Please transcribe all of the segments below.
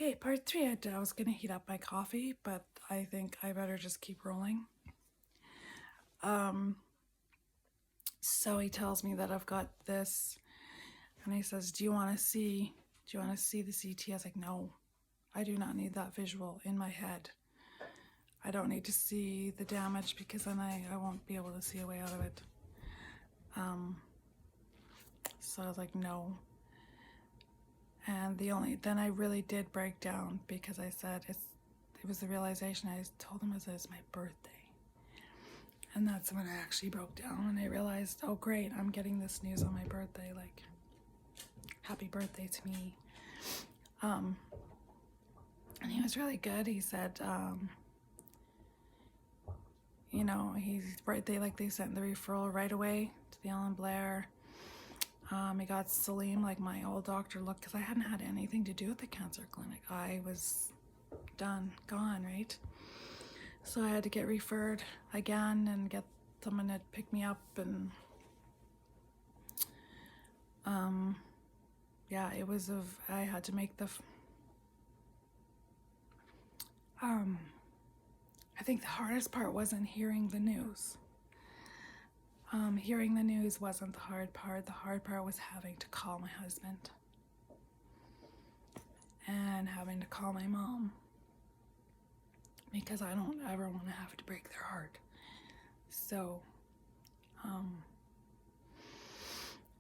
Okay, part three. I was gonna heat up my coffee, but I think I better just keep rolling. Um, so he tells me that I've got this, and he says, "Do you want to see? Do you want to see the CT?" I was like, "No, I do not need that visual in my head. I don't need to see the damage because then I won't be able to see a way out of it." So I was like, "No." And then I really did break down because I said it was the realization. I told him it's my birthday. And that's when I actually broke down and I realized, oh great, I'm getting this news on my birthday, like happy birthday to me. And he was really good. He said, they sent the referral right away to the Ellen Blair. He got Salim, like my old doctor, looked, because I hadn't had anything to do with the cancer clinic. I was gone, right? So I had to get referred again and get someone to pick me up, and I had to make I think the hardest part wasn't hearing the news. Hearing the news wasn't the hard part. The hard part was having to call my husband and having to call my mom, because I don't ever want to have to break their heart. So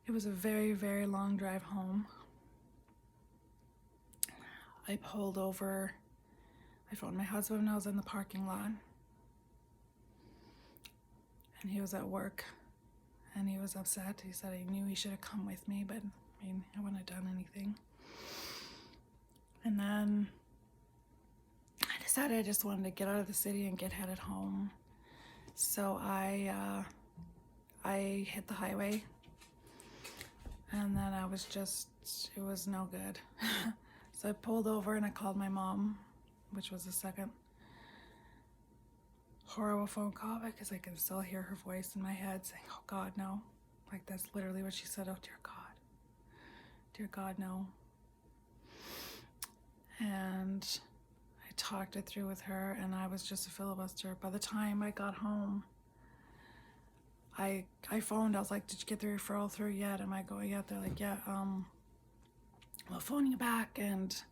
it was a very, very long drive home. I pulled over. I phoned my husband when I was in the parking lot, and he was at work, and he was upset. He said he knew he should have come with me, but I wouldn't have done anything. And then I decided I just wanted to get out of the city and get headed home. So I hit the highway, and then it was no good. So I pulled over and I called my mom, which was the second horrible phone call, because I can still hear her voice in my head saying, "Oh God, no." Like, that's literally what she said. "Oh dear God, no." And I talked it through with her, and I was just a filibuster. By the time I got home, I phoned. I was like, "Did you get the referral through yet? Am I going yet?" They're like, "Yeah, we'll phone you back." And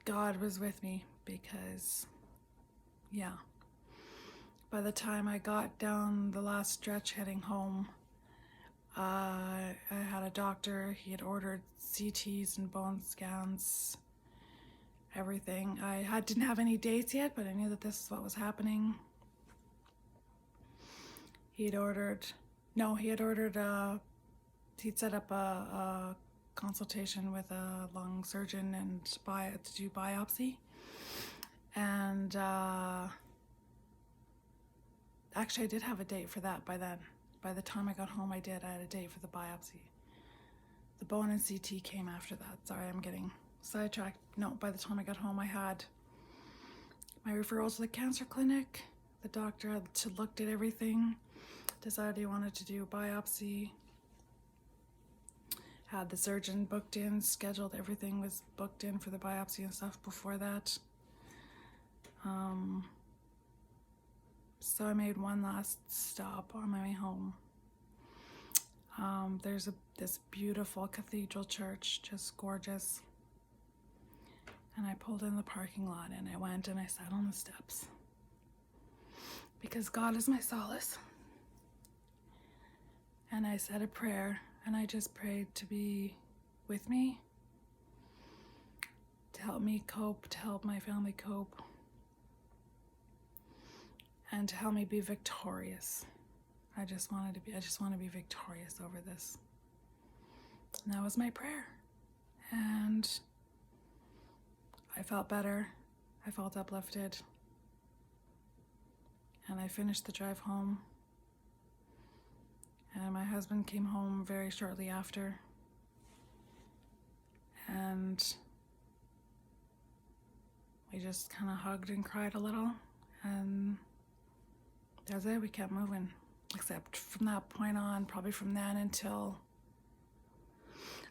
God was with me, because by the time I got down the last stretch heading home, I had a doctor. He had ordered CTs and bone scans, everything. I didn't have any dates yet, but I knew that this is what was happening. He'd set up a consultation with a lung surgeon and to do biopsy. And actually, I did have a date for that by then. By the time I got home, I had a date for the biopsy. The bone and CT came after that. Sorry, I'm getting sidetracked. No, by the time I got home, I had my referral to the cancer clinic. The doctor had looked at everything, decided he wanted to do a biopsy, had the surgeon booked in, scheduled, everything was booked in for the biopsy and stuff before that. So I made one last stop on my way home. There's this beautiful cathedral church, just gorgeous. And I pulled in the parking lot, and I went and I sat on the steps, because God is my solace. And I said a prayer, and I just prayed to be with me, to help me cope, to help my family cope, and to help me be victorious. I just want to be victorious over this. And that was my prayer. And I felt better. I felt uplifted. And I finished the drive home. And my husband came home very shortly after. And we just kind of hugged and cried a little. And that's it. We kept moving. Except from that point on, probably from then until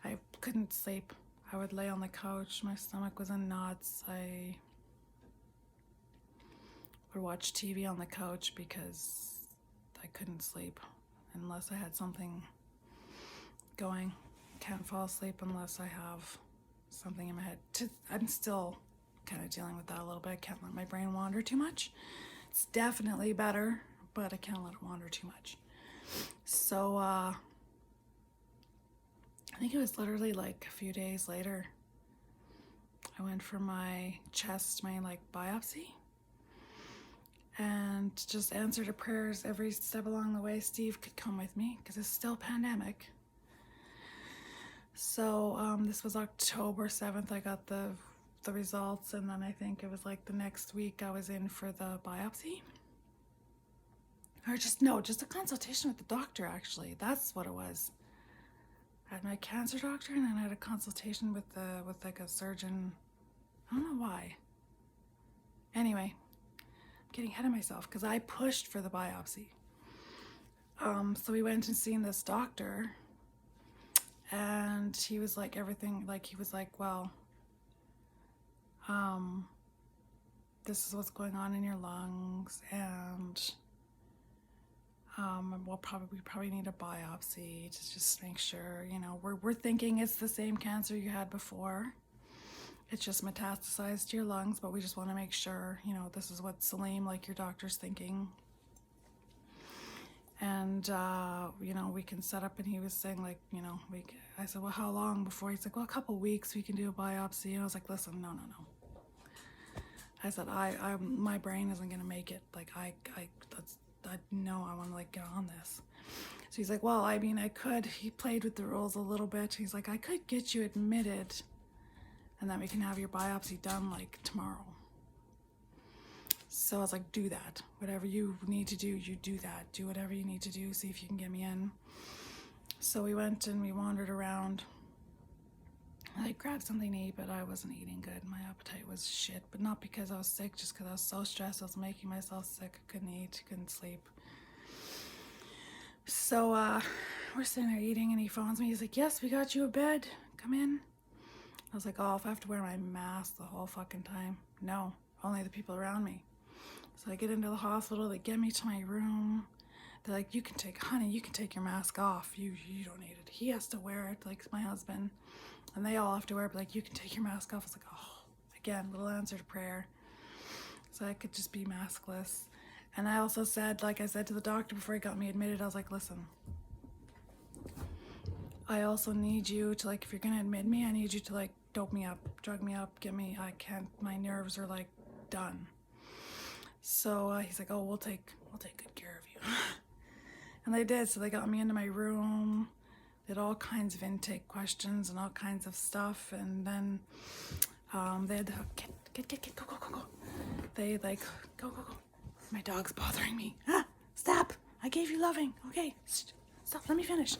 I couldn't sleep. I would lay on the couch. My stomach was in knots. I would watch TV on the couch because I couldn't sleep unless I had something going. Can't fall asleep unless I have something in my head. I'm still kind of dealing with that a little bit. I can't let my brain wander too much. It's definitely better, but I can't let it wander too much. So I think it was literally like a few days later, I went for my chest, my like biopsy, and just answered to prayers every step along the way. Steve could come with me because it's still pandemic. So this was October 7th. I got the results, and then I think it was like the next week I was in for the biopsy. Or just a consultation with the doctor, actually. That's what it was. I had my cancer doctor, and then I had a consultation with like a surgeon. I don't know why. Anyway, I'm getting ahead of myself because I pushed for the biopsy. So we went and seen this doctor, and he was like everything, like he was like, well, this is what's going on in your lungs, and we probably need a biopsy to just make sure, you know, we're thinking it's the same cancer you had before. It's just metastasized to your lungs, but we just want to make sure, you know, this is what Salim, like your doctor's thinking. And, you know, we can set up, and he was saying like, you know, I said, well, how long before? He's like, well, a couple weeks we can do a biopsy. And I was like, listen, no. I said, my brain isn't going to make it. Like, I know I want to like get on this. So he's like, well, I mean, he played with the rules a little bit. He's like, I could get you admitted, and then we can have your biopsy done like tomorrow. So I was like, do that. Whatever you need to do, you do that. Do whatever you need to do. See if you can get me in. So we went and we wandered around. I grabbed something to eat, but I wasn't eating good. My appetite was shit, but not because I was sick, just because I was so stressed. I was making myself sick. I couldn't eat, couldn't sleep. So we're sitting there eating, and he phones me. He's like, yes, we got you a bed. Come in. I was like, oh, if I have to wear my mask the whole fucking time. No, only the people around me. So I get into the hospital. They get me to my room. They're like, you can take your mask off. You don't need it. He has to wear it, like my husband. And they all have to wear it, but like, you can take your mask off. I was like, oh, again, little answer to prayer. So I could just be maskless. And I also said, like I said to the doctor before he got me admitted, I was like, listen, I also need you to, like, if you're going to admit me, I need you to, like, dope me up, drug me up, I can't, my nerves are, like, done. So he's like, oh, we'll take good care of you. And they did. So they got me into my room. They had all kinds of intake questions and all kinds of stuff. And then they had to, get, go. They like, go. My dog's bothering me. Stop. I gave you loving. Okay, stop. Let me finish.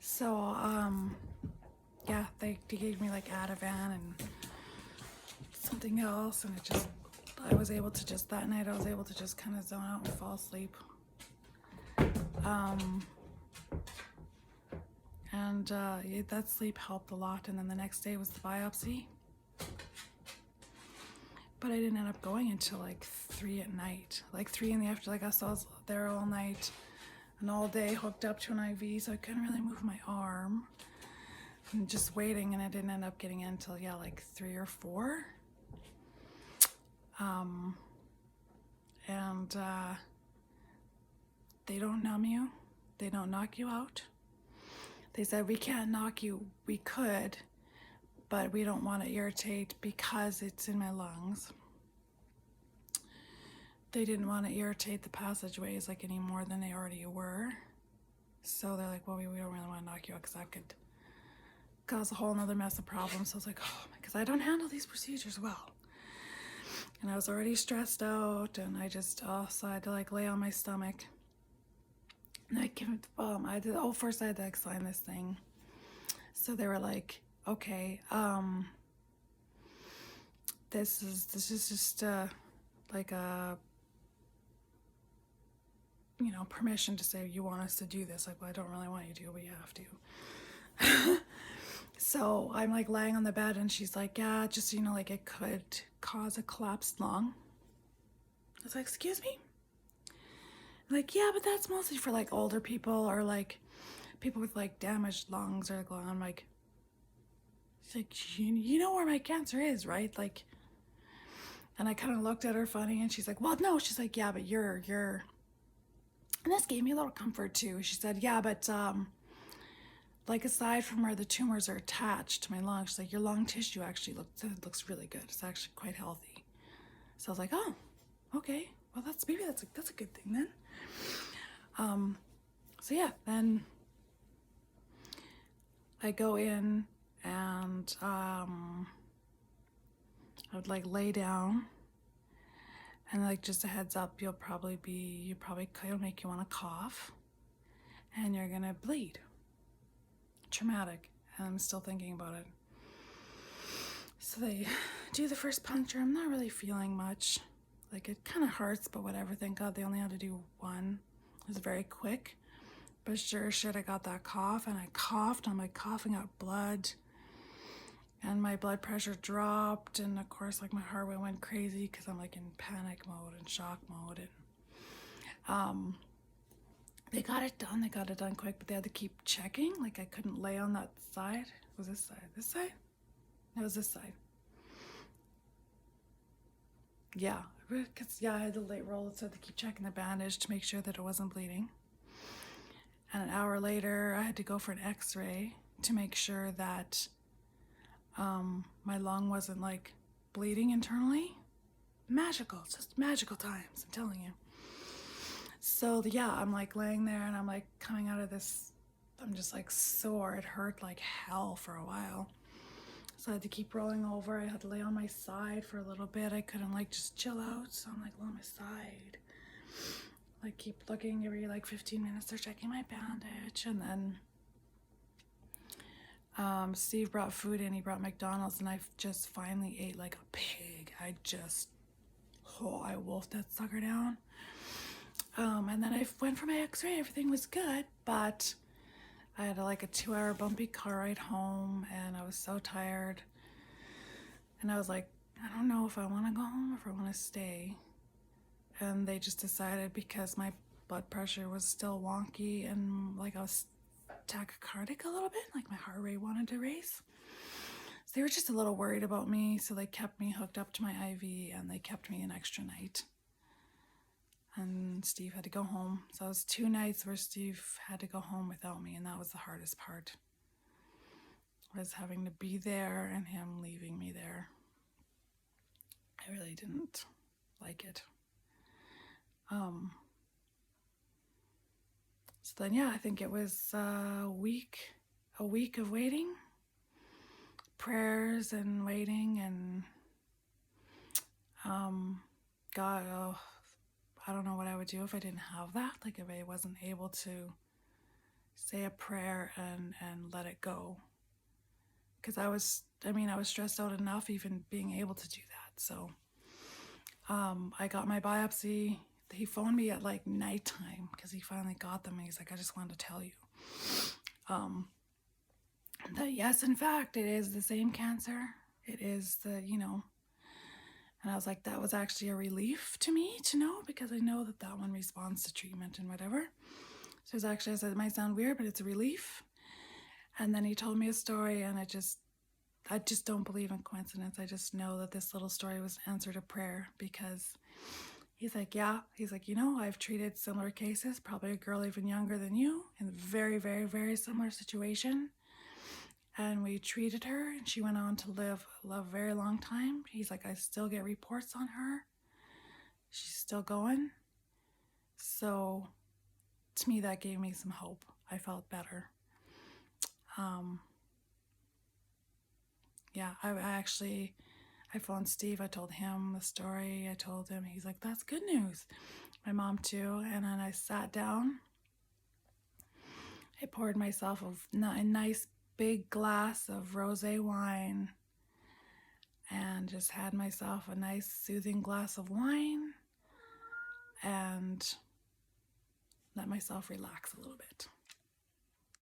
So, yeah, they gave me like Ativan and something else. And I was able to just, that night I was able to just kind of zone out and fall asleep. That sleep helped a lot. And then the next day was the biopsy. But I didn't end up going until like 3 at night. Like 3 in the afternoon. Like I was there all night and all day hooked up to an IV, so I couldn't really move my arm. And just waiting, and I didn't end up getting in until, yeah, like 3 or 4. They don't numb you. They don't knock you out. They said, we can't knock you. We could, but we don't want to irritate because it's in my lungs. They didn't want to irritate the passageways like any more than they already were. So they're like, well, we don't really want to knock you out because that could cause a whole nother mess of problems. So I was like, oh, because I don't handle these procedures well. And I was already stressed out, and so I had to like lay on my stomach. And first I had to like sign this thing. So they were like, okay, this is just like a, permission to say you want us to do this. Like, well, I don't really want you to, but you have to. So I'm like laying on the bed and she's like, yeah, just, like it could cause a collapsed lung. I was like, excuse me? Like, yeah, but that's mostly for like older people or like people with like damaged lungs or going. I'm like, she's like, you know where my cancer is, right? Like, and I kind of looked at her funny and she's like, well, no. She's like, yeah, but you're, and this gave me a little comfort too. She said, yeah, but like aside from where the tumors are attached to my lungs, she's like, your lung tissue actually looks really good. It's actually quite healthy. So I was like, oh, okay. Well, that's a good thing then. So yeah, then I go in and I would like lay down and like just a heads up, it'll make you want to cough and you're gonna bleed. Traumatic, and I'm still thinking about it. So they do the first puncture. I'm not really feeling much. Like it kind of hurts, but whatever. Thank God they only had to do one. It was very quick. But sure as shit, I got that cough and I coughed. I'm like coughing out blood. And my blood pressure dropped. And of course, like my heart rate went crazy because I'm like in panic mode and shock mode. And they got it done. They got it done quick, but they had to keep checking. Like I couldn't lay on that side. Was this side? This side? No, it was this side. Yeah, because I had to lay roll it, so I had to keep checking the bandage to make sure that it wasn't bleeding. And an hour later, I had to go for an x-ray to make sure that my lung wasn't like bleeding internally. Magical, it's just magical times, I'm telling you. So yeah, I'm like laying there and I'm like coming out of this, I'm just like sore. It hurt like hell for a while. So I had to keep rolling over. I had to lay on my side for a little bit. I couldn't like just chill out. So I'm like on my side. Like keep looking every like 15 minutes. They're checking my bandage. And then Steve brought food in. He brought McDonald's and I just finally ate like a pig. I wolfed that sucker down. And then I went for my x-ray. Everything was good, but I had like a 2-hour bumpy car ride home and I was so tired. And I was like, I don't know if I want to go home or if I want to stay. And they just decided because my blood pressure was still wonky and like I was tachycardic a little bit, like my heart rate wanted to race. So they were just a little worried about me. So they kept me hooked up to my IV and they kept me an extra night. And Steve had to go home. So it was 2 nights where Steve had to go home without me, and that was the hardest part. Was having to be there and him leaving me there. I really didn't like it. So then yeah, I think it was a week of waiting. Prayers and waiting and God, I don't know what I would do if I didn't have that. Like if I wasn't able to say a prayer and let it go. Because I was stressed out enough even being able to do that. So I got my biopsy. He phoned me at like nighttime because he finally got them. And he's like, I just wanted to tell you that yes, in fact, it is the same cancer. It is and I was like, that was actually a relief to me to know because I know that one responds to treatment and whatever. So it's actually, I said, it might sound weird, but it's a relief. And then he told me a story and I just don't believe in coincidence. I just know that this little story was answered a prayer because he's like, I've treated similar cases, probably a girl even younger than you in a very, very, very similar situation. And we treated her and she went on to live a very long time. He's like, I still get reports on her. She's still going. So to me, that gave me some hope. I felt better. I phoned Steve. I told him the story. I told him, he's like, that's good news. My mom too. And then I sat down. I poured myself a nice big glass of rosé wine and just had myself a nice soothing glass of wine and let myself relax a little bit.